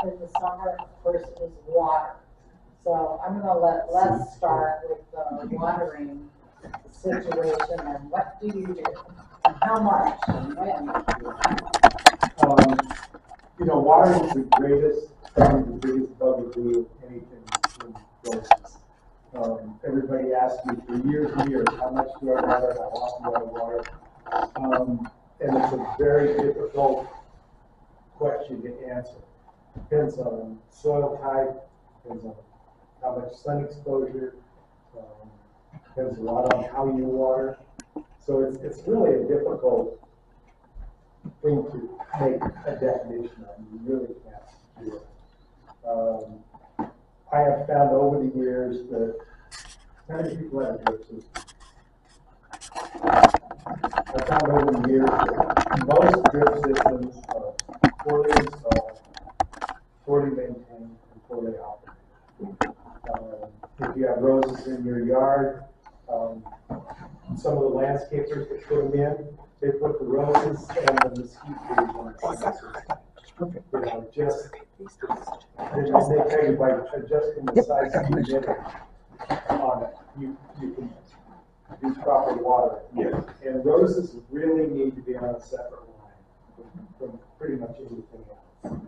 in the summer, of course, is water. So I'm gonna let Les start with the watering situation and what do you do? And how much and when? You know, water is the greatest, probably the biggest bugaboo of anything in roses. Everybody asks me for years and years, how much do I water, how often do I water? And it's a very difficult question to answer. Depends on soil type, depends on how much sun exposure, depends a lot on how you water. So it's really a difficult thing to make a definition on. You really can't do it. I have found over the years that many people have drip systems. I found over the years that most drip systems are poorly installed, poorly maintained, and poorly operated. If you have roses in your yard, some of the landscapers that put them in, they put the roses and the mesquite trees on the side. You know, just they tell you by adjusting the size of the humidity on it, you can do proper watering. Yes. And roses really need to be on a separate line from pretty much anything else.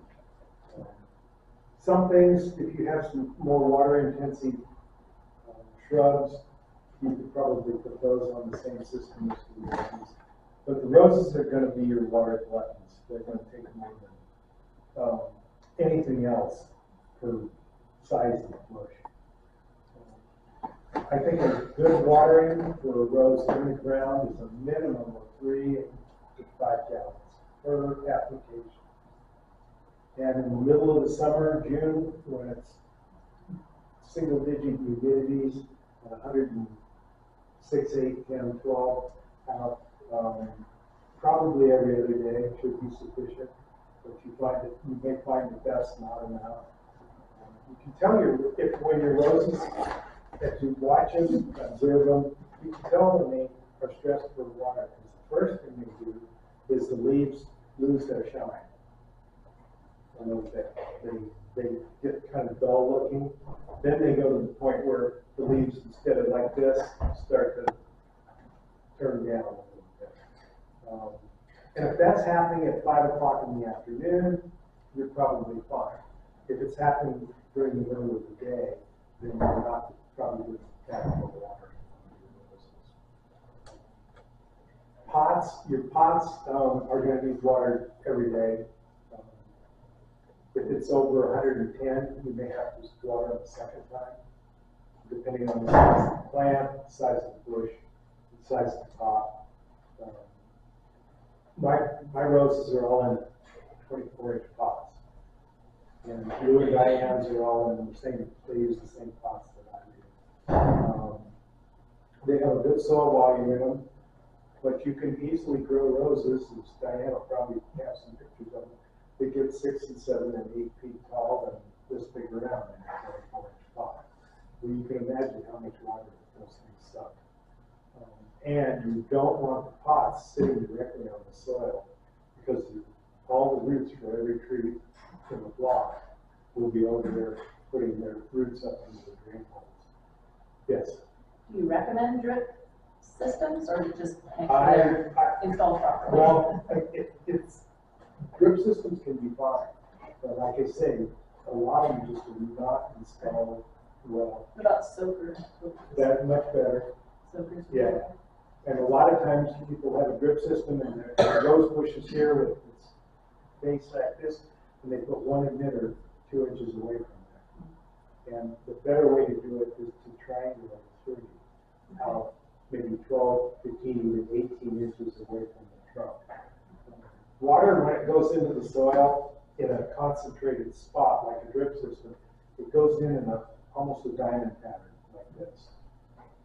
Some things, if you have some more water intensive shrubs, you could probably put those on the same system as the roses. But the roses are going to be your water gluttons. They're going to take more than anything else for size of the bush. I think a good watering for a rose in the ground is a minimum of 3 to 5 gallons per application. And in the middle of the summer, June, when it's single-digit humidities, 106, 8, 10, 12 out, probably every other day should be sufficient. But you may find that that's not enough. You can tell when your roses, if you watch them, observe them, you can tell when they are stressed for water. Because the first thing they do is the leaves lose their shine. They get kind of dull looking. Then they go to the point where the leaves, instead of like this, start to turn down a little bit. And if that's happening at 5 o'clock in the afternoon, you're probably fine. If it's happening during the middle of the day, then you're not probably adequate water. Your pots are going to need watered every day. If it's over 110, you may have to water them a second time, depending on the size of the plant, the size of the bush, the size of the top. My roses are all in 24-inch pots. And blue and diane's are all in the same, they use the same pots that I do. They have a good soil volume in them, but you can easily grow roses, as Diane will probably have some pictures of them. They get 6 and 7 and 8 feet tall and this big around in a 24-inch pot. Well, you can imagine how much water those things suck. And you don't want the pots sitting directly on the soil because all the roots for every tree in the block will be over there putting their roots up into the drain holes. Yes? Do you recommend drip systems or just make sure they're installed properly? Well, it's drip systems can be fine, but like I say, a lot of them just do not install well. What about soakers? That's much better. Soakers? Yeah. And a lot of times people have a drip system and their rose bush is here with its base like this, and they put one emitter 2 inches away from that. And the better way to do it is to triangulate through out maybe 12, 15, even 18 inches away from the trunk. Water, when it goes into the soil in a concentrated spot like a drip system, it goes in almost a diamond pattern like this.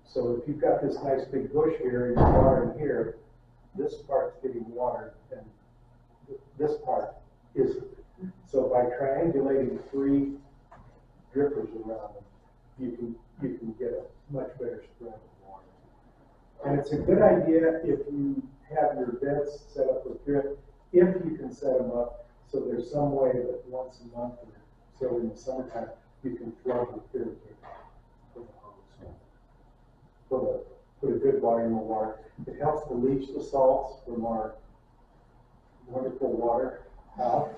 So if you've got this nice big bush here and you're watering here, this part's getting watered and this part isn't. So by triangulating 3 drippers around them, you can get a much better spread of water. And it's a good idea if you have your beds set up with drip, if you can set them up so there's some way that once a month or So in the summertime, you can flood the irrigation with a hose. Put a good volume of water. It helps to leach the salts from our wonderful water out.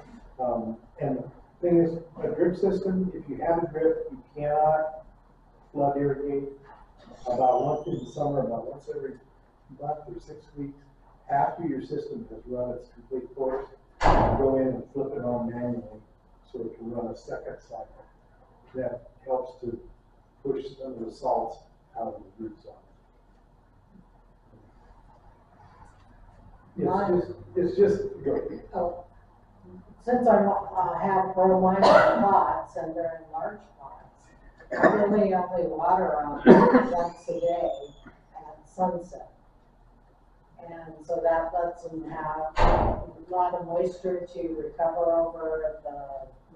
And the thing is, a drip system, if you have a drip, you cannot flood irrigate about once in the summer, about once every month or 6 weeks. After your system has run its complete course, you go in and flip it on manually so it can run a second cycle. That helps to push some of the salts out of the root zone. It's just good. Oh, since I have bromine pots and they're in large pots, I really only water them once a day at sunset. And so that lets them have a lot of moisture to recover over the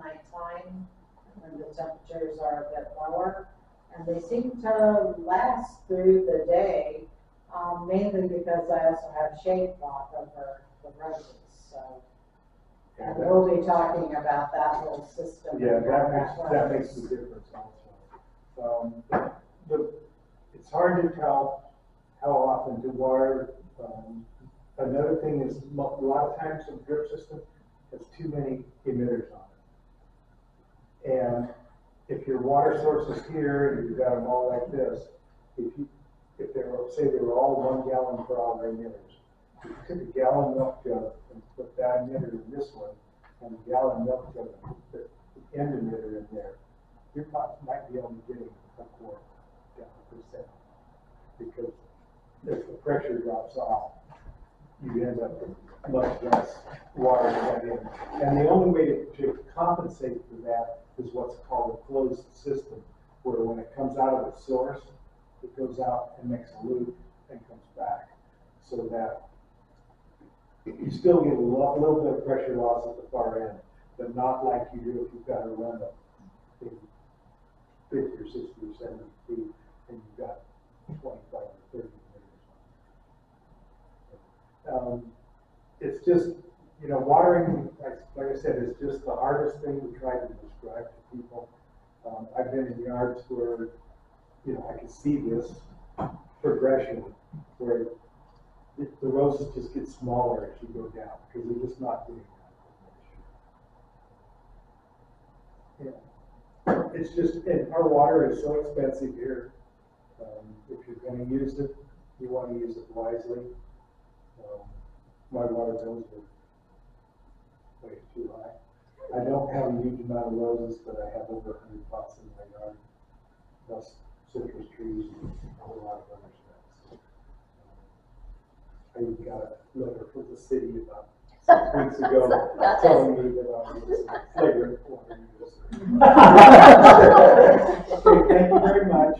nighttime when the temperatures are a bit lower. And they seem to last through the day, mainly because I also have shade cloth over the roses. So, and we'll be talking about that whole system. Yeah, that makes the difference also. It's hard to tell how often to water. Another thing is a lot of times the drip system has too many emitters on it. And if your water source is here and you've got them all like this, if they were, say they were all 1 gallon per hour emitters, if you took a gallon milk jug and put that emitter in this one and a gallon milk jug and put the end emitter in there, your pot might be only getting a quart down %. Because if the pressure drops off, you end up with much less water to get in. And the only way to compensate for that is what's called a closed system, where when it comes out of the source, it goes out and makes a loop and comes back. So that you still get a little bit of pressure loss at the far end, but not like you do if you've got to run up 50 or 60 or 70 feet and you've got 25 or 30 meters. It's just, watering, like I said, is just the hardest thing to try to describe to people. I've been in yards where, I can see this progression where the roses just get smaller as you go down because they're just not getting that. Yeah. It's just, and our water is so expensive here. If you're going to use it, you want to use it wisely. My water bills are way too high. I don't have a huge amount of roses, but I have over 100 pots in my yard, plus citrus trees and a whole lot of other stuff. I even got a letter from the city about 6 weeks ago telling me that I'm using flagrant water use. Okay, thank you very much.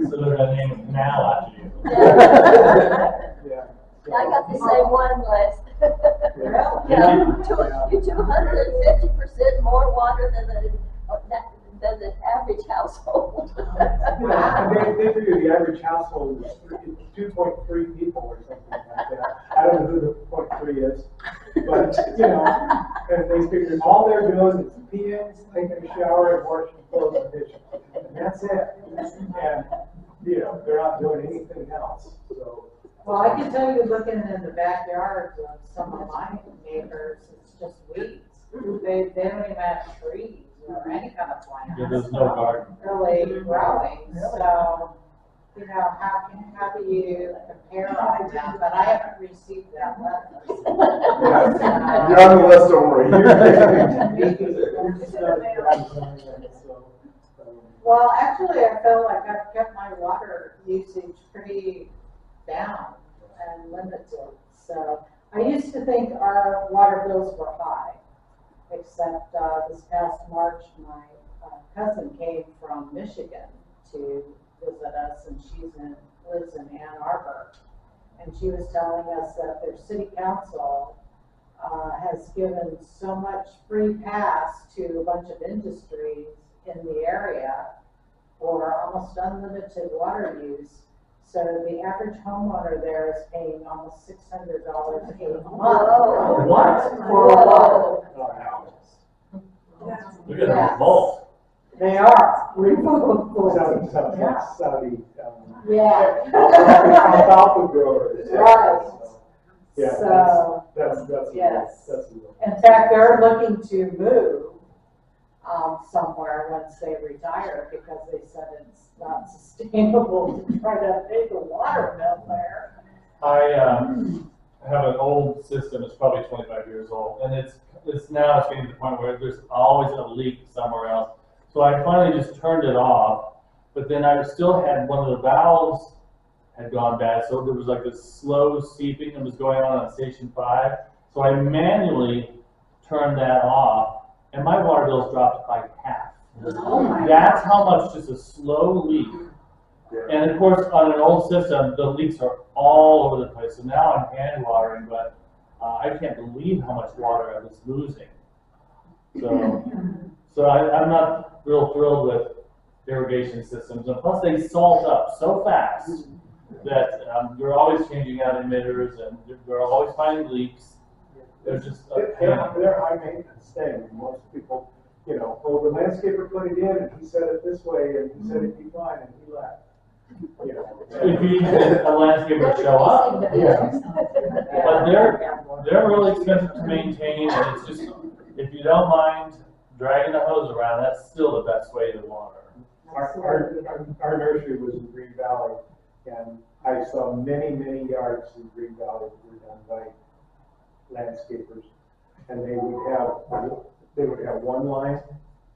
So they're gonna name a canal after you. Yeah. I got the same one last. You 250% more water than the average household. They figure the average household is 2.3 people or something like that. I don't know who the 0.3 is, but and they figure all they're doing is peeing, taking a shower, and washing clothes and dishes, and that's it. And they're not doing anything else. So. Well, I can tell you, looking in the backyards of some of my neighbors, it's just weeds. They don't even have trees or any kind of plant. Yeah, there's no garden. Really growing. So, how do you compare on that? But I haven't received that letter. You're on the list over Well, actually, I feel like I've kept my water usage pretty down and limited. So I used to think our water bills were high, except this past March, my cousin came from Michigan to visit us, and lives in Ann Arbor. And she was telling us that their city council has given so much free pass to a bunch of industries in the area for almost unlimited water use. So the average homeowner there is paying almost $600 a month. What? For water. Look at that mold. They are removable. Saudi, Yeah. alfalfa growers. Right. Yeah, So, that's. yes. That's a little. in fact, they're looking to move, somewhere once they retire because they said it's not sustainable to try to make a water mill there. I have an old system, it's probably 25 years old, and it's getting to the point where there's always a leak somewhere else. So I finally just turned it off, but then I still had one of the valves had gone bad, so there was like this slow seeping that was going on station 5. So I manually turned that off, and my water bills dropped by half. Oh my That's how much just a slow leak. And of course, on an old system, the leaks are all over the place. So now I'm hand watering, but I can't believe how much water I was losing. So I'm not real thrilled with irrigation systems. And plus, they salt up so fast that you're always changing out emitters, and you're always finding leaks. They're just a pain. They're high maintenance thing. Most people, the landscaper put it in and he said it this way and he said it'd be fine and he left. If you get a landscaper to show up, but they're really expensive to maintain, and it's just, if you don't mind dragging the hose around, that's still the best way to water. Our nursery was in Green Valley, and I saw many, many yards in Green Valley that were done by landscapers, and they would have one line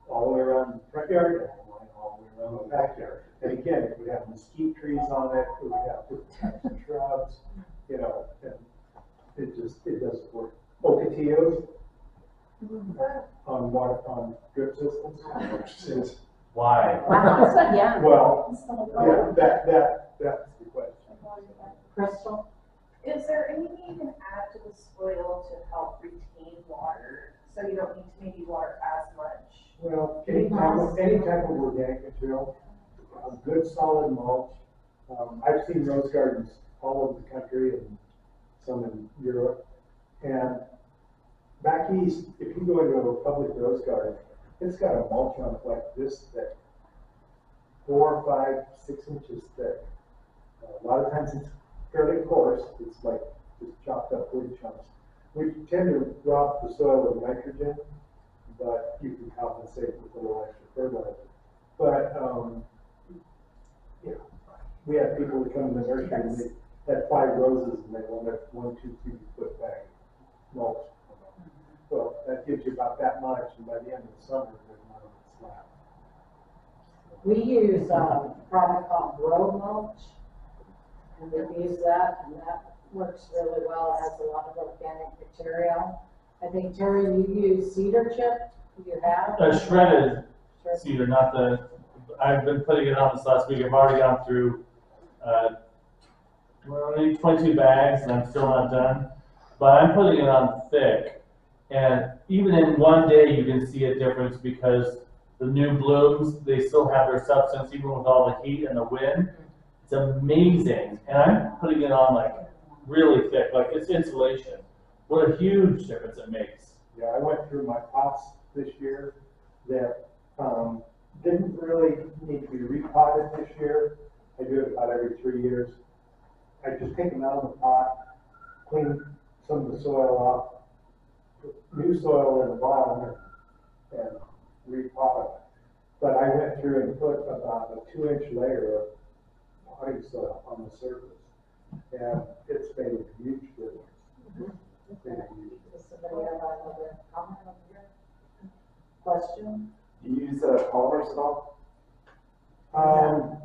all the way around the front yard and one line all the way around the backyard. And again, it would have mesquite trees on it, it would have different types of shrubs, and it doesn't work. Ocotillos on drip systems. Why? Wow, yeah. Well, that's the question. Crystal? Is there anything you can add to the soil to help retain water, so you don't need to maybe water as much? Well, any type of organic material, a good solid mulch. I've seen rose gardens all over the country and some in Europe. And back east, if you go into a public rose garden, it's got a mulch on it like this thick, 4, 5, 6 inches thick. A lot of times it's fairly coarse. It's like just chopped up wood chunks. We tend to rob the soil of nitrogen, but you can compensate with a little extra fertilizer. But we had people that come in the nursery and they had 5 roses and they wanted 1, 2, 3 foot bag mulch. Well, that gives you about that much, and by the end of the summer, there's none of it's left. We use a product called Grow Mulch, and we use that, and that works really well. It has a lot of organic material. I think, Terry, you use cedar chip, you have? Shredded cedar, not the, I've been putting it on this last week. I've already gone through 22 bags, and I'm still not done. But I'm putting it on thick. And even in one day, you can see a difference because the new blooms, they still have their substance, even with all the heat and the wind. It's amazing. And I'm putting it on like really thick, like it's insulation. What a huge difference it makes. Yeah, I went through my pots this year that didn't really need to be repotted this year. I do it about every 3 years. I just take them out of the pot, clean some of the soil off, put new soil in the bottom and repot it. But I went through and put about a 2-inch layer of potting soil on the surface. And it's made a huge difference. Does somebody have another comment on here? Question? Do you use polymers at all?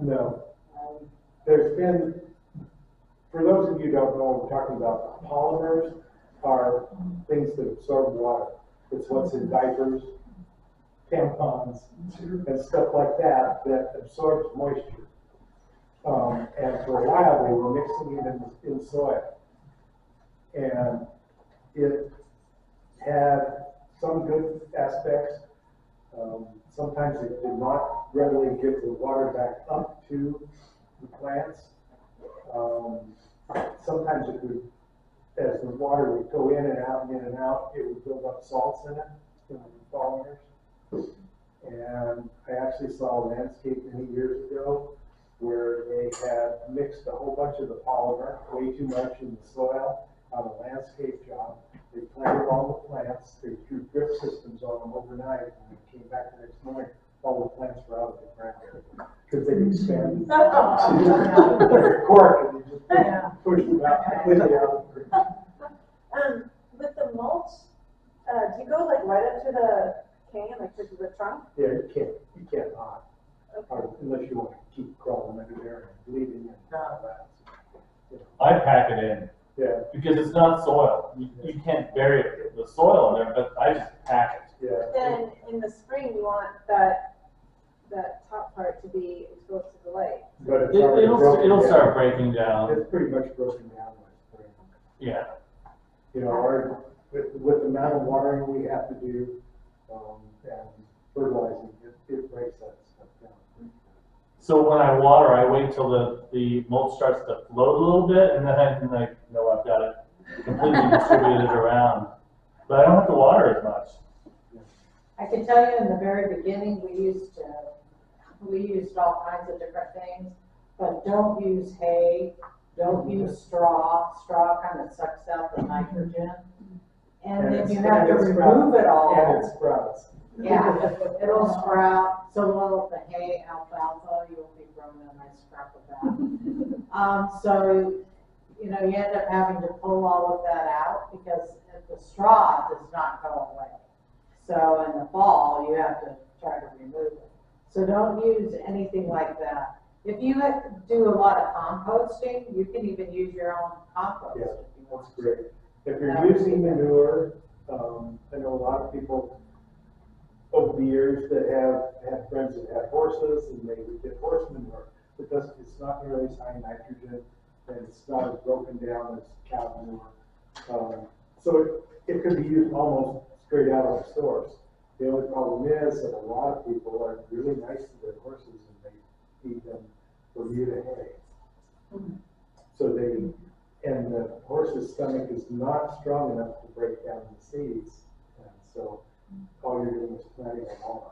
No. There's been, for those of you who don't know what we're talking about, polymers are things that absorb water. It's what's in diapers, tampons, and stuff like that that absorbs moisture. And for a while they were mixing it in soil. And it had some good aspects. Sometimes it did not readily get the water back up to the plants. Sometimes it would, as the water would go in and out, it would build up salts in it, in the polymers. And I actually saw a landscape many years ago where they had mixed a whole bunch of the polymer, way too much in the soil, on a landscape job. They planted all the plants, they threw drip systems on them overnight, and they came back the next morning, all the plants were out of the ground. Because they expanded. They're cork, and you Yeah. just push them out completely out of the ground. With the mulch, do you go like right up to the can, like to the trunk? Yeah, you can't not, unless you want to keep crawling under there and bleeding and all that. You know, I pack it in, Yeah, because it's not soil. You can't bury it, the soil in there, but I just pack it. yeah. Then in the spring, you want that top part to be exposed to the light. But it's already It'll broken down. start breaking down, It's pretty much broken down by spring. yeah. You know, with the amount of watering we have to do, and fertilizing, it breaks that stuff down. So when I water, I wait till the mulch starts to float a little bit, and then I know I've got it completely distributed around. But I don't have to water as much. I can tell you in the very beginning, we used all kinds of different things, but don't use hay, don't use straw. Straw kind of sucks out the nitrogen. And then you have to remove it all. And it sprouts. Yeah, it'll sprout, so will the hay, alfalfa, you'll be growing a nice crop of that. So, you know, you end up having to pull all of that out because the straw does not go away. So in the fall, you have to try to remove it. So don't use anything like that. If you do a lot of composting, you can even use your own compost. Yeah, if you want that's to. great. If you're That would using be good. manure, I know a lot of people over the years that have friends that have horses and they would get horse manure. It's not nearly as high nitrogen and it's not as broken down as cow manure. So it could be used almost straight out of the stores. The only problem is that a lot of people are really nice to their horses and they feed them Bermuda hay. So and the horse's stomach is not strong enough to break down the seeds. And so all you're doing is planting them on.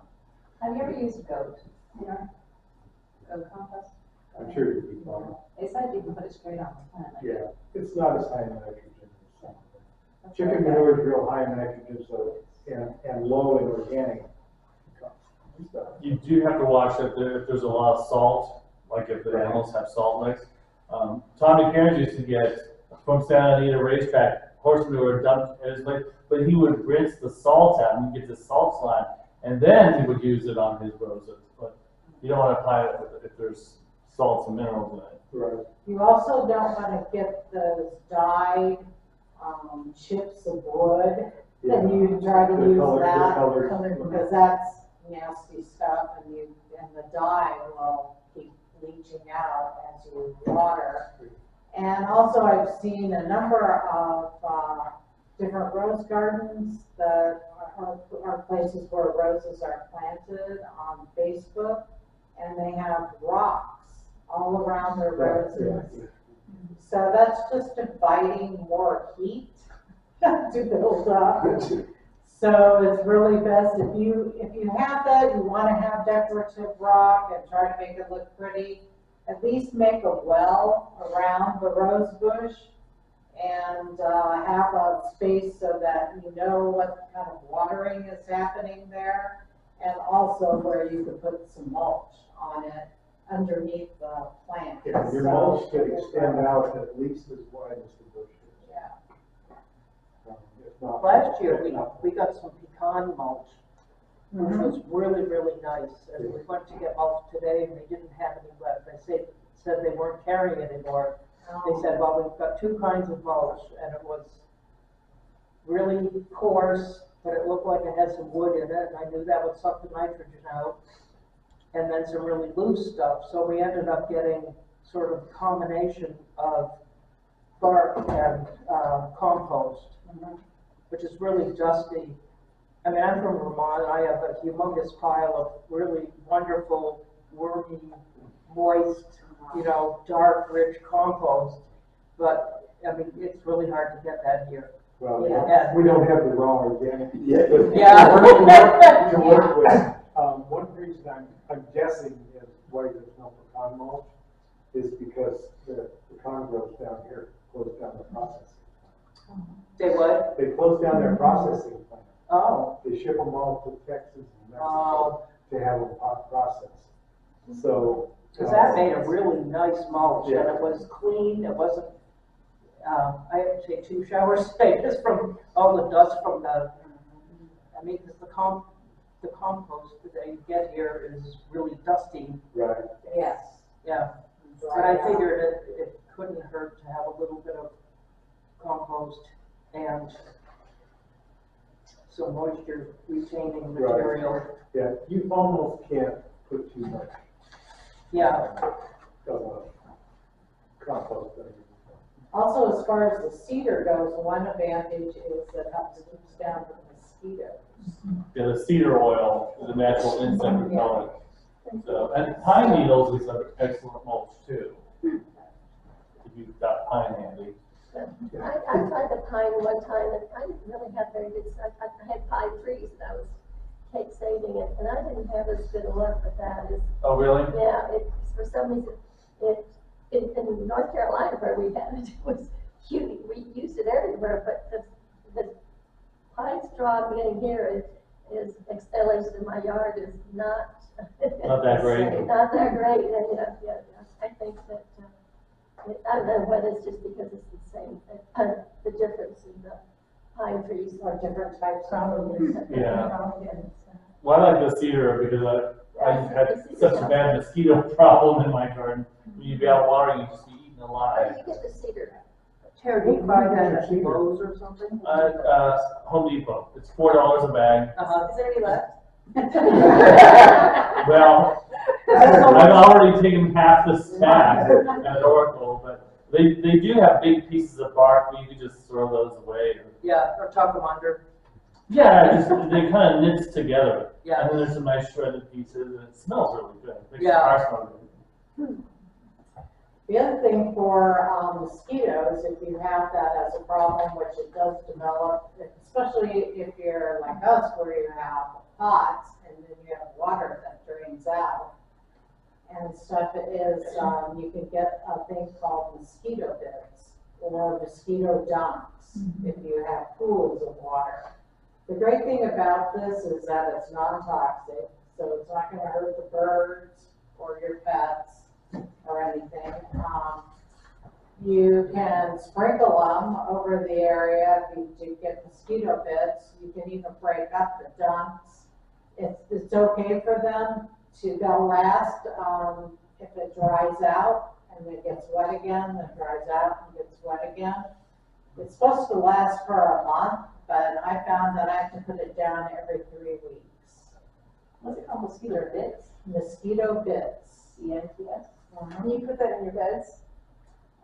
Have you ever used goat? Goat compost? I'm sure you'd be fine. They said you can put it straight on the plant. Yeah, it's not as high in nitrogen as some of them. Chicken manure is real high in nitrogen, so, and low in organic stuff. You do have to watch if there's a lot of salt, like if the animals have salt licks. Tommy Cairns used to get from Santa Anita racetrack horse manure dumped in his lake, but he would rinse the salt out and get the salt slime, and then he would use it on his roses. But you don't want to apply it if there's salts and minerals in it. Right. You also don't want to get those dyed chips of wood, and you try to The use color- the that, color. because that's nasty stuff, and the dye will keep leaching out as you water. And also I've seen a number of different rose gardens that are places where roses are planted on Facebook, and they have rocks all around their roses. So that's just inviting more heat to build up. So it's really best if you have that, you want to have decorative rock and try to make it look pretty, at least make a well around the rose bush and have a space so that you know what kind of watering is happening there, and also where you could put some mulch on it underneath the plant. Yeah, your So- mulch should extend out at least as wide as the bush is. Yeah. If not- Last year, we got some pecan mulch, which Mhm. was really, really nice. And we went to get mulch today and they didn't have any left. They said they weren't carrying anymore. They said, well, we've got two kinds of mulch, and it was really coarse, but it looked like it had some wood in it, and I knew that would suck the nitrogen out. And then some really loose stuff, so we ended up getting sort of a combination of bark and compost, which is really dusty. I mean, I'm from Vermont, I have a humongous pile of really wonderful, wormy, moist, dark, rich compost, but, I mean, it's really hard to get that here. Well, Yeah. we don't have the raw organic. Yeah. Yeah. To work with. One reason I'm guessing is why there's no pecan mulch is because the pecan grows down here, closed down their processing. They what? They closed down their processing plant. Oh, They ship them all to Texas and Mexico oh, to have them processed. So. cause that made a really nice mulch, and it was clean, it wasn't, I had to take 2 showers today just from all the dust from the, I mean, 'cause the compost that they get here is really dusty, Right. Yes. yeah. But I figured it couldn't hurt to have a little bit of compost and some moisture retaining Right. material. Yeah, you almost can't put too much. Yeah, Compost. Also, as far as the cedar goes, one advantage is that it helps keeps down the mosquitoes. Yeah, the cedar oil is a natural insect repellent. So, and pine needles is an excellent mulch too. If you've got pine handy. I tried the pine one time and I didn't really have very good stuff. I had pine trees and I was cake saving it and I didn't have as good a luck with that as, Oh, really? yeah, for some reason, in North Carolina where we had it, it was huge. We used it everywhere, but the pine straw I'm getting here is exposed in my yard is not. Not that great. Not that great, and, yeah, I think that, I don't know whether it's just because it's the same, the difference in the pine trees. Or different types of. Yeah. Well, I like the cedar because I had such a bad mosquito problem in my garden. When you be out watering, you just be eaten Where alive. do you get the cedar? Terry, do you buy that at Lowe's or something? Home Depot. It's $4 a bag. Uh-huh. Is there any left? Well, I've already taken half the stack at Oracle, but they do have big pieces of bark, but you can just throw those away. Yeah, or tuck them under, Yeah, they kind of knits together. yeah. And then there's some nice shredded pieces, and it smells really good. It makes the Yeah. car smell good. The other thing for mosquitoes, if you have that as a problem, which it does develop, especially if you're like us where you have pots and then you have water that drains out and stuff, is you can get a thing called mosquito beds or mosquito dumps if you have pools of water. The great thing about this is that it's non-toxic, so it's not going to hurt the birds or your pets or anything. You can sprinkle them over the area if you do get mosquito bits. You can even break up the dumps. It's okay for them to go last if it dries out and it gets wet again, then dries out and gets wet again. It's supposed to last for a month, but I found that I have to put it down every 3 weeks. What's it called, mosquito bits? Mosquito bits. CNTS? Can you put that in your beds?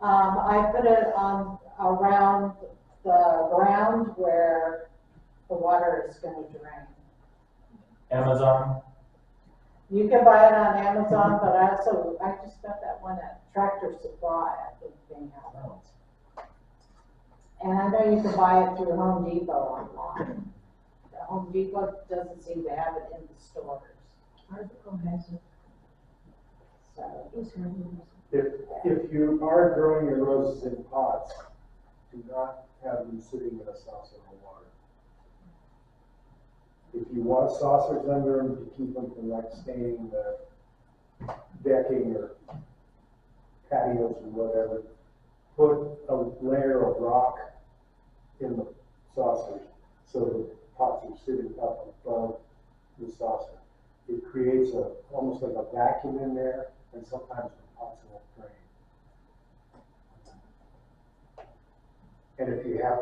I put it on around the ground where the water is going to drain. Amazon. You can buy it on Amazon, but I just got that one at Tractor Supply, I think they have it. And I know you can buy it through Home Depot online. The Home Depot doesn't seem to have it in the stores. So, If you are growing your roses in pots, do not have them sitting in a saucer of water. If you want saucers under them to keep them from like staining the decking or patios or whatever, put a layer of rock in the saucers so the pots are sitting up above the saucer. It creates almost like a vacuum in there, and sometimes the pots won't drain. And if you have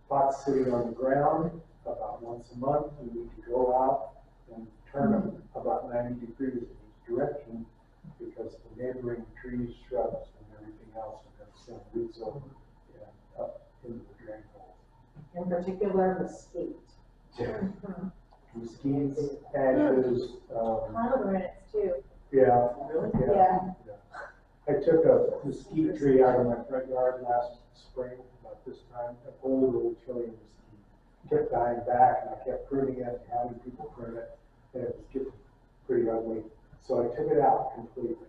pots sitting on the ground, about once a month, you need to go out and turn them about 90 degrees in each direction, because the neighboring trees, shrubs, and everything else are going to send roots over and up into the drain hole. in particular, mesquite. Mesquites, ashes, Pomegranates too. yeah. Yeah. I took a mesquite tree out of my front yard last spring, about this time. time, an old Chilean mesquite. Kept dying back, and I kept pruning it, and having people prune it, and it was getting pretty ugly. So I took it out completely.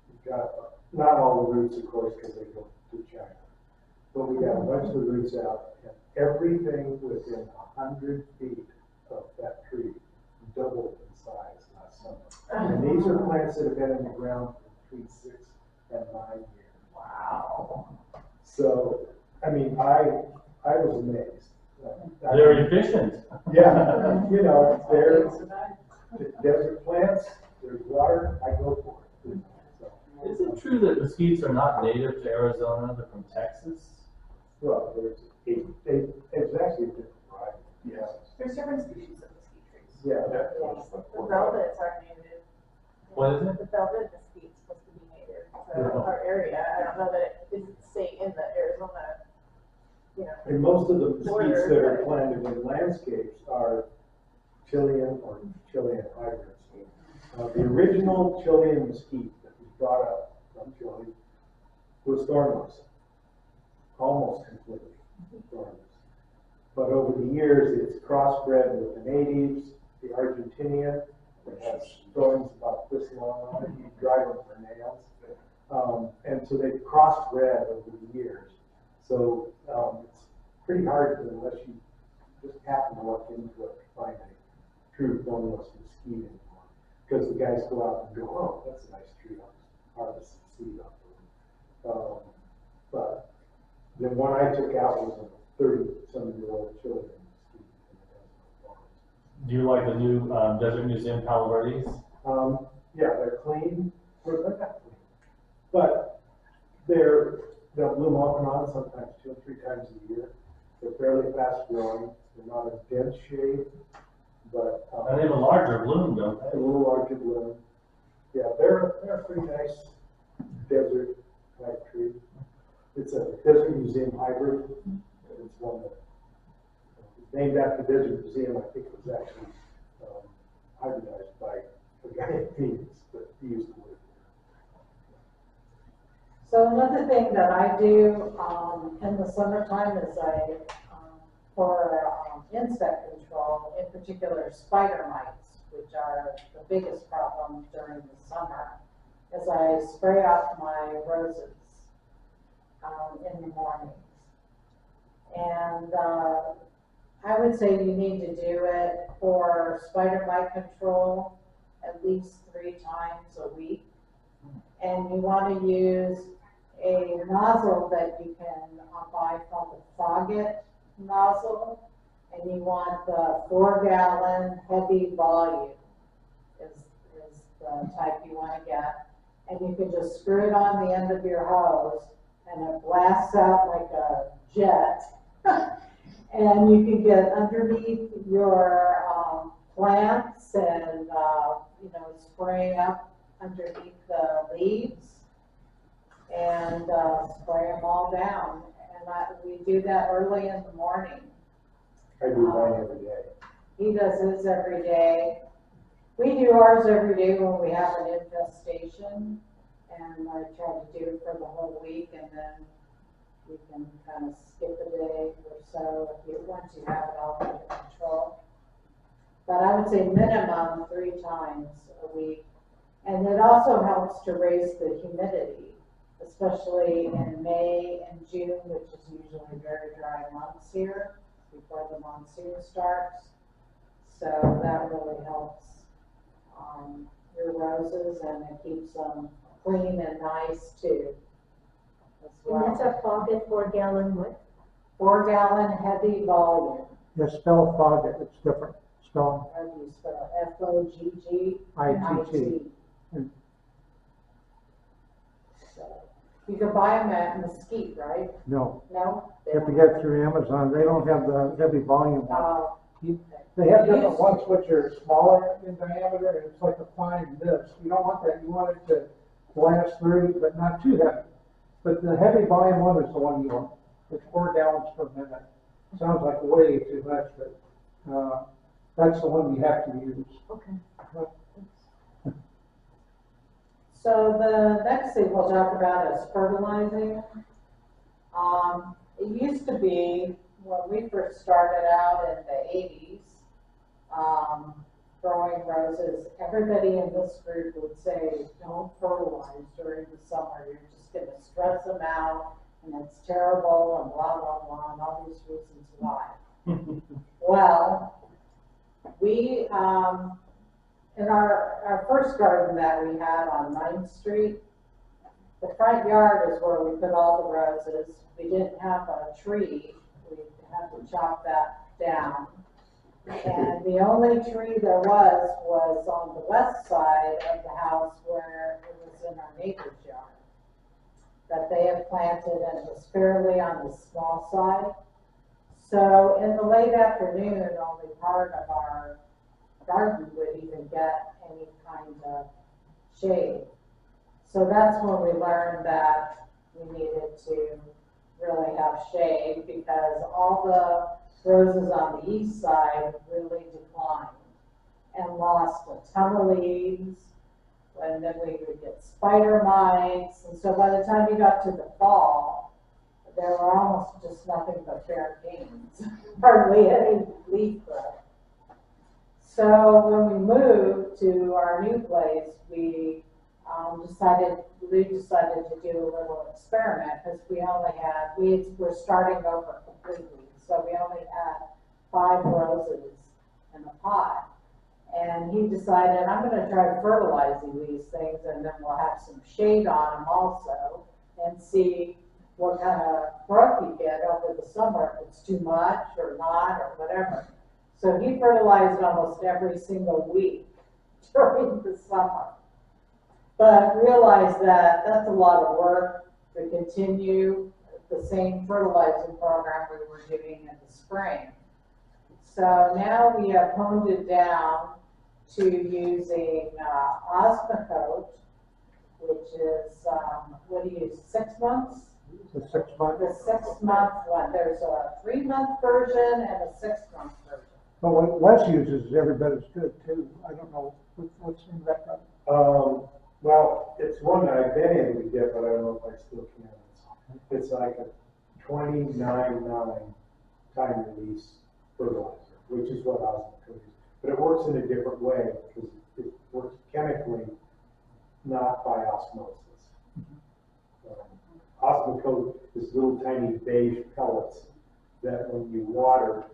We got, not all the roots, of course, because they go to China. But we got a bunch of the roots out, and everything within 100 feet of that tree doubled in size last summer. And these are plants that have been in the ground for between 6 and 9 years. Wow. So, I mean, I was amazed. They're efficient. Yeah, you know, they're desert plants, there's water, I go for it. So, Is it true that mesquites are not native to Arizona, they're from Texas? well, it's actually a different variety. Yes. There's different species of mesquite trees. Yeah. The velvets are native. What is it? The velvet mesquite's supposed to be native to Yeah. our area. I don't know that it isn't stay in the Arizona, you know. And most of the mesquites that are Border. planted in landscapes are Chilean or Chilean hybrids. The original Chilean mesquite that was brought up from Chile was thornless, almost completely thornless. But over the years, it's crossbred with the natives, the Argentinian, that has thorns about this long on it, you drive them for nails. And so they've crossbred over the years. So it's pretty hard unless you just happen to walk into it to find a true thornless mesquite anymore. Because the guys go out and go, oh, that's a nice tree, I'll harvest some seed off of it. But the one I took out was a 30-some-year-old Chilean mesquite. And it has no thorns. Do you like the new Desert Museum Palo Verdes? Yeah, they're clean, or they're not clean, but they'll bloom off and on sometimes 2 or 3 times a year. They're fairly fast growing, they're not a dense shade, but And they have a larger bloom, don't a they? little larger bloom. Yeah, they're a pretty nice desert type tree. It's a Desert Museum hybrid. It's one that was named after the Desert Museum. I think it was actually hybridized by a guy in Phoenix, but he used to live So another thing that I do, in the summertime is for insect control, in particular spider mites, which are the biggest problem during the summer, is I spray off my roses, in the mornings. And, I would say you need to do it for spider mite control at least 3 times a week. And you want to use a nozzle that you can buy from the Foggett nozzle, and you want the 4-gallon heavy volume is the type you want to get. And you can just screw it on the end of your hose, and it blasts out like a jet. And you can get underneath your plants and, spraying up underneath the leaves and spray them all down. And we do that early in the morning. I do mine every day. He does his every day. We do ours every day when we have an infestation, and I try to do it for the whole week, and then we can kind of skip a day or so once you have it all under control. But I would say minimum 3 times a week. And it also helps to raise the humidity, especially in May and June, which is usually very dry months here before the monsoon starts. So that really helps your roses, and it keeps them clean and nice too. As And that's well. a Foggett 4-gallon what? 4-gallon heavy volume. Yeah, spell Foggett, it's different spelling. How do you spell it? Foggit? ITT. So, you can buy them at Mesquite, right? No, No? you have to get it through Amazon. They don't have the heavy volume one. They have different ones which are smaller in diameter, and it's like a fine nib. You don't want that, you want it to blast through, but not too heavy. But the heavy volume one is the one you want. It's 4 gallons per minute. Sounds like way too much, but, that's the one you have to use. Okay. So the next thing we'll talk about is fertilizing. It used to be, when we first started out in the eighties, growing roses, everybody in this group would say, don't fertilize during the summer, you're just gonna stress them out, and it's terrible, and blah, blah, blah, and all these reasons why. Well, we, in our first garden that we had on 9th Street, the front yard is where we put all the roses. We didn't have a tree, we had to chop that down. And the only tree there was on the west side of the house where it was in our neighbor's yard that they had planted, and it was fairly on the small side. So in the late afternoon, only part of our garden would even get any kind of shade. So that's when we learned that we needed to really have shade, because all the roses on the east side really declined and lost a ton of leaves, and then we would get spider mites, and so by the time you got to the fall, there were almost just nothing but bare canes, hardly any leaf growth. So when we moved to our new place, we decided to do a little experiment, because we're starting over completely. So we only had 5 roses in the pot. And he decided, I'm gonna try fertilizing these things, and then we'll have some shade on them also, and see what kind of growth you get over the summer, if it's too much or not, or whatever. So he fertilized almost every single week during the summer. But realized that that's a lot of work to continue the same fertilizing program we were doing in the spring. So now we have honed it down to using Osmocote, which is, what do you use, 6 months? The 6 month. The 6-month one. There's a 3-month version and a 6-month version. But what Wes uses is every bit as good too. I don't know what's in that product. Well, it's one that I've been able to get, but I don't know if I still can. It's like a 29.9 time release fertilizer, which is what Osmocote is. But it works in a different way, because it works chemically, not by osmosis. Osmocote is little tiny beige pellets that when you water,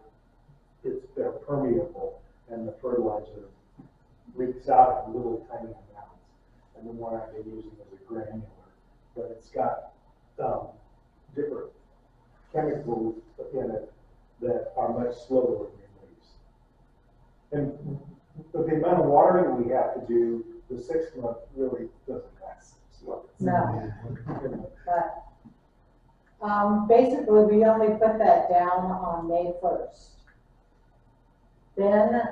they're permeable, and the fertilizer leaks out in little tiny amounts. And the one I've been using is a granular, but it's got different chemicals in it that are much slower release. And with the amount of watering we have to do, the 6 month really doesn't last slow. No. But basically, we only put that down on May 1st. Then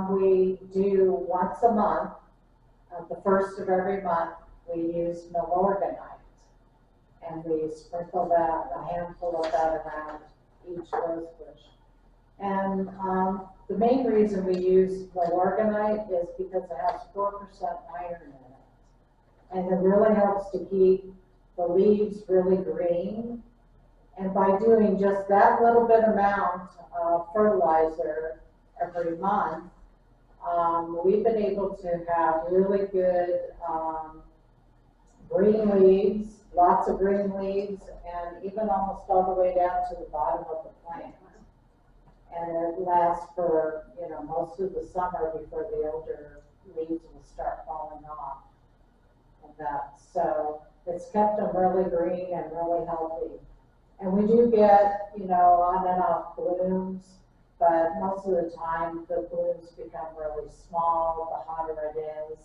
we do once a month, the first of every month, we use Milorganite. And we sprinkle that, a handful of that around each rose bush. And the main reason we use Milorganite is because it has 4% iron in it. And it really helps to keep the leaves really green. And by doing just that little bit amount of fertilizer every month, we've been able to have really good green leaves, lots of green leaves, and even almost all the way down to the bottom of the plant. And it lasts for, most of the summer before the older leaves will start falling off. And that, so it's kept them really green and really healthy. And we do get, on and off blooms, but most of the time the blooms become really small the hotter it is,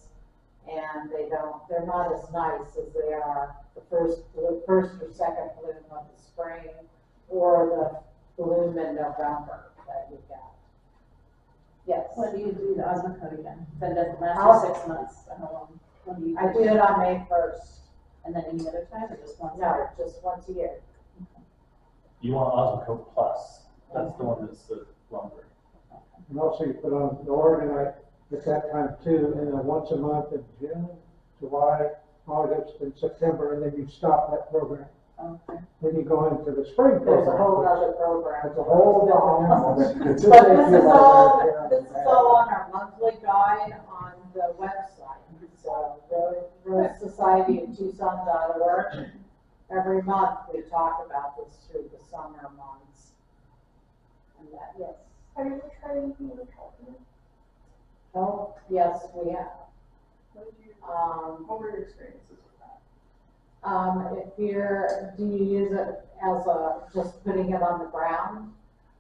and they're not as nice as they are the first or second bloom of the spring, or the bloom in November that you get. Yes. When do you do the Osmocote again? That doesn't last for 6 months. How long? When do you I do it on May 1st. And then any other time, or just once? No, just once a year. You want Osmocote Plus, that's the one that's the longer. And also you put on the organite at that time too, and then once a month in June, July, August, and September, and then you stop that program. Okay. When you go into the spring There's a whole program, other program. it's a whole different animal. But this is all on our monthly guide on the website. So Rose Society of Tucson.org. Every month we talk about this through the summer months. And that, yes. Have you ever tried anything with Kelton? Oh, yes, we have. What were your experiences with that? Do you use it as just putting it on the ground?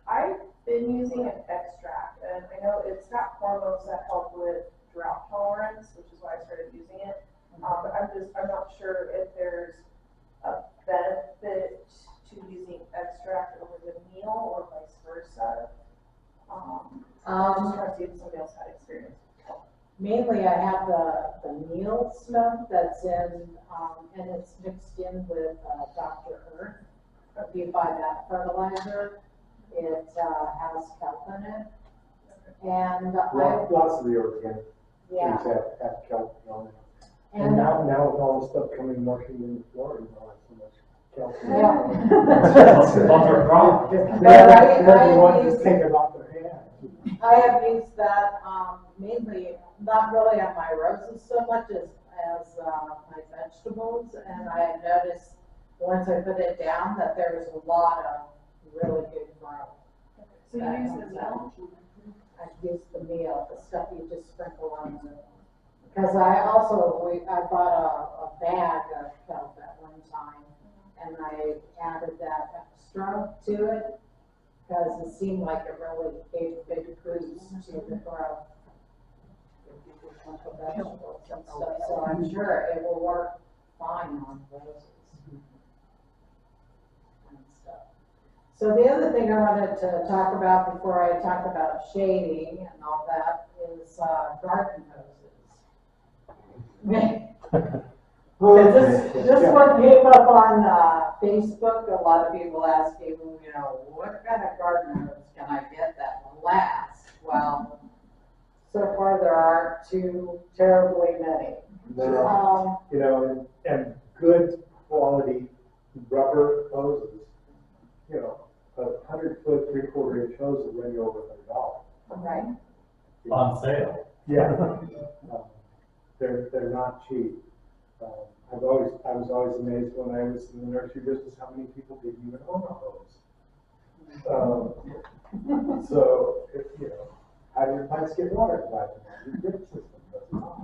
I've been using an extract, and I know it's got hormones that help with drought tolerance, which is why I started using it. But I'm not sure if there's a benefit to using extract over the meal or vice versa. Just trying to see if somebody else had experience. Mainly I have the meal stuff that's in, and it's mixed in with Dr. Earth. If you buy that fertilizer, it has kelp in it. And Lots of the organic yeah, things have kelp on it. and now with all the stuff coming washing in Florida, you know, so much kelp. yeah. Bumper crop. Everyone just take it off their hands. I have used that mainly, not really on my roses so much as my vegetables, and I have noticed once I put it down that there's a lot of really good growth. So you use the meal? I use the meal, the stuff you just sprinkle on the, because I bought a bag of kelp at one time, and I added that extra to it, because it seemed like it really gave a big boost to the growth of vegetables and stuff, so I'm sure it will work fine on roses and stuff. So the other thing I wanted to talk about before I talk about shading and all that is garden hoses. This one came up on Facebook. A lot of people asking, you know, what kind of garden hose can I get that will last? Well, so far there aren't too terribly many. No, you know, and good quality rubber hoses, you know, a 100-foot, 3/4-inch hose will run you over $100. Right. On sale. Yeah. They're not cheap. I was always amazed when I was in the nursery business how many people didn't even own a hose. So, you know, how do your plants get water? Your drip system does not.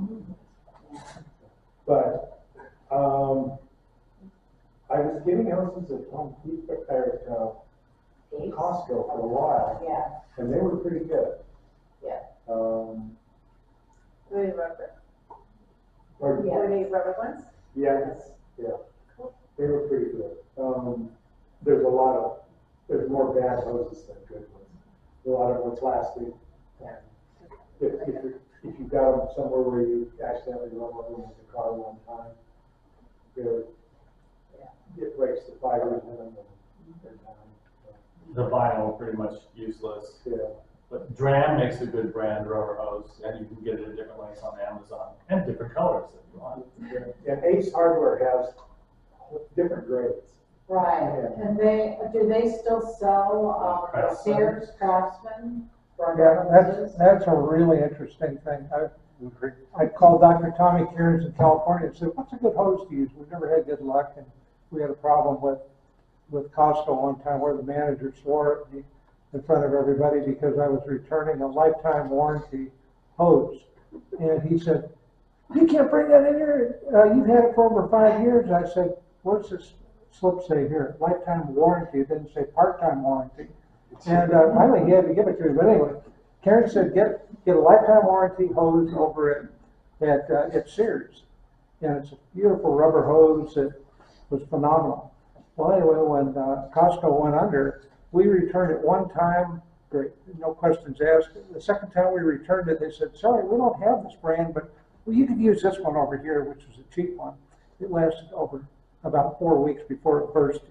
But I was getting houses at Home Depot or Costco for a while, Yeah. and they were pretty good. Yeah. Were they rubber? Or- Yeah. Were they rubber ones? Yes, yeah. They were pretty good. There's more bad hoses than good ones. A lot of them are plastic. And if you got them somewhere where you accidentally run one of them in the car one time, it breaks the fibers in them and they're down. The vinyl pretty much useless. Yeah. But Dram makes a good brand rubber hose, and you can get it at different lengths on Amazon, and different colors if you want. And Ace Hardware has different grades. Right, Yeah. and do they still sell Craftsman. Sears Craftsman? Yeah, that's a really interesting thing. I called Dr. Tommy Cairns in California and said, what's a good hose to use? We've never had good luck, and we had a problem with Costco one time where the manager swore at me in front of everybody because I was returning a lifetime warranty hose. And he said, you can't bring that in here. You've had it for over 5 years. I said, what's this slip say here? Lifetime warranty. It didn't say part-time warranty. And finally he had to give it to me. But anyway, Karen said, get a lifetime warranty hose over at Sears. And it's a beautiful rubber hose that was phenomenal. Well, anyway, when Costco went under, we returned it one time, great, no questions asked. The second time we returned it, they said, sorry, we don't have this brand, but well, you could use this one over here, which was a cheap one. It lasted over about 4 weeks before it burst.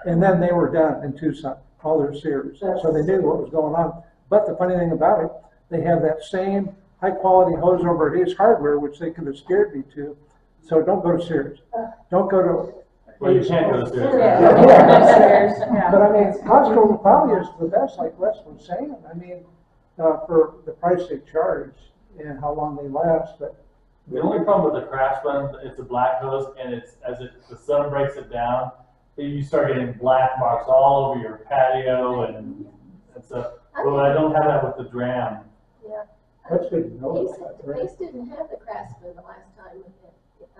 And then they were done in Tucson, all their Sears. So they knew what was going on. But the funny thing about it, they have that same high quality hose over at Ace Hardware, which they could have scared me to. So don't go to Sears. Don't go to Well, you can't go to Yeah. But I mean, Costco probably is the best, like Les was saying, I mean, for the price they charge and how long they last, but. The only problem with the Craftsman, it's a black hose, and it's, the sun breaks it down, you start getting black marks all over your patio and stuff. Well, I don't have that with the Dram. Yeah. That's good to know. Pace didn't have the Craftsman the last time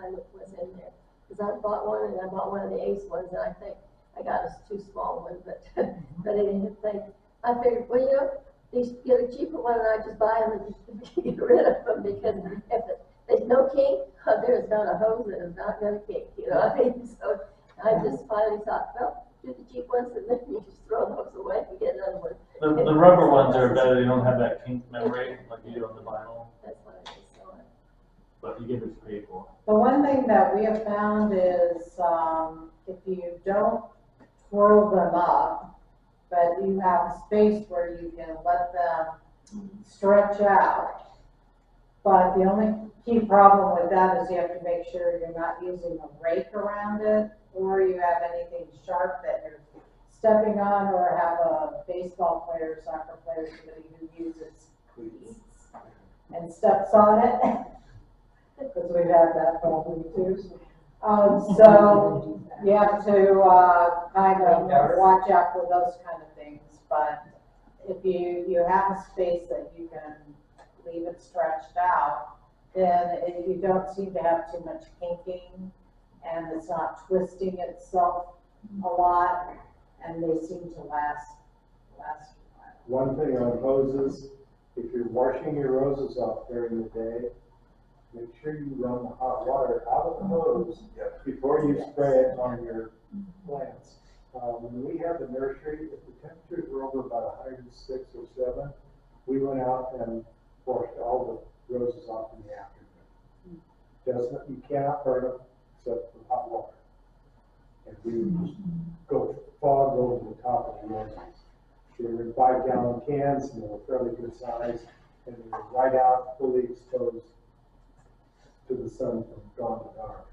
I was in there. Because I bought one and I bought one of the Ace ones and I think I got a too small one, but I didn't think, I figured, well, you know, these get a cheaper one and I just buy them and get rid of them because if there's no kink, there's not a hose that is not gonna kink, you know what I mean? So I just finally thought, well, do the cheap ones and then you just throw those away and get another one. The rubber ones are better, they don't have that kink memory like you do on the vinyl, That's what I just saw. but you get what you pay for. The one thing that we have found is, if you don't twirl them up, but you have a space where you can let them stretch out. But the only key problem with that is you have to make sure you're not using a rake around it, or you have anything sharp that you're stepping on, or have a baseball player, soccer player, somebody who uses cleats and steps on it. Because we've had that problem too. So you have to, kind of watch out for those kind of things, but if you have a space that you can leave it stretched out, then you don't seem to have too much kinking, and it's not twisting itself a lot, and they seem to last a while. One thing on hoses, if you're washing your roses off during the day, make sure you run the hot water out of the hose before you spray it on your plants. When we had the nursery, if the temperatures were over about 106 or 7, we went out and washed all the roses off in the afternoon. You cannot burn them except with hot water. And we would just go fog over the top of the roses. They were in 5-gallon cans, and they were fairly good size, and they were right out, fully exposed to the sun from dawn to dark.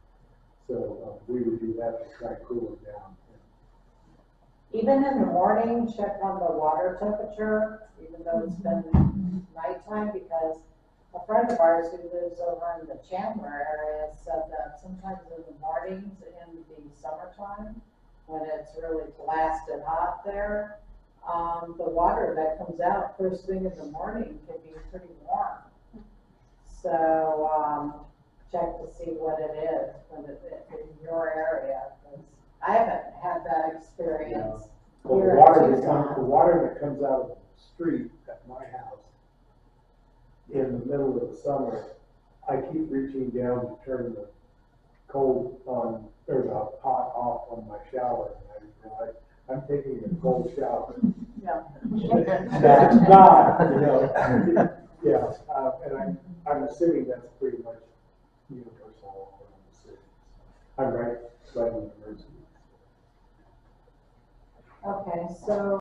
So we would do that to try to cool it down. Even in the morning, check on the water temperature, even though it's been nighttime, because a friend of ours who lives over in the Chandler area said that sometimes in the mornings in the summertime, when it's really blasted hot there, the water that comes out first thing in the morning can be pretty warm. So check to see what it is when in your area, because I haven't had that experience. Well, the water that comes out of the street at my house in the middle of the summer, I keep reaching down to turn the cold on, or the hot off on my shower, and I realize I'm taking a cold shower. Yeah. That's not, you know, yeah, and I'm assuming that's pretty much universal all around the city. I'm right in the university. Okay, so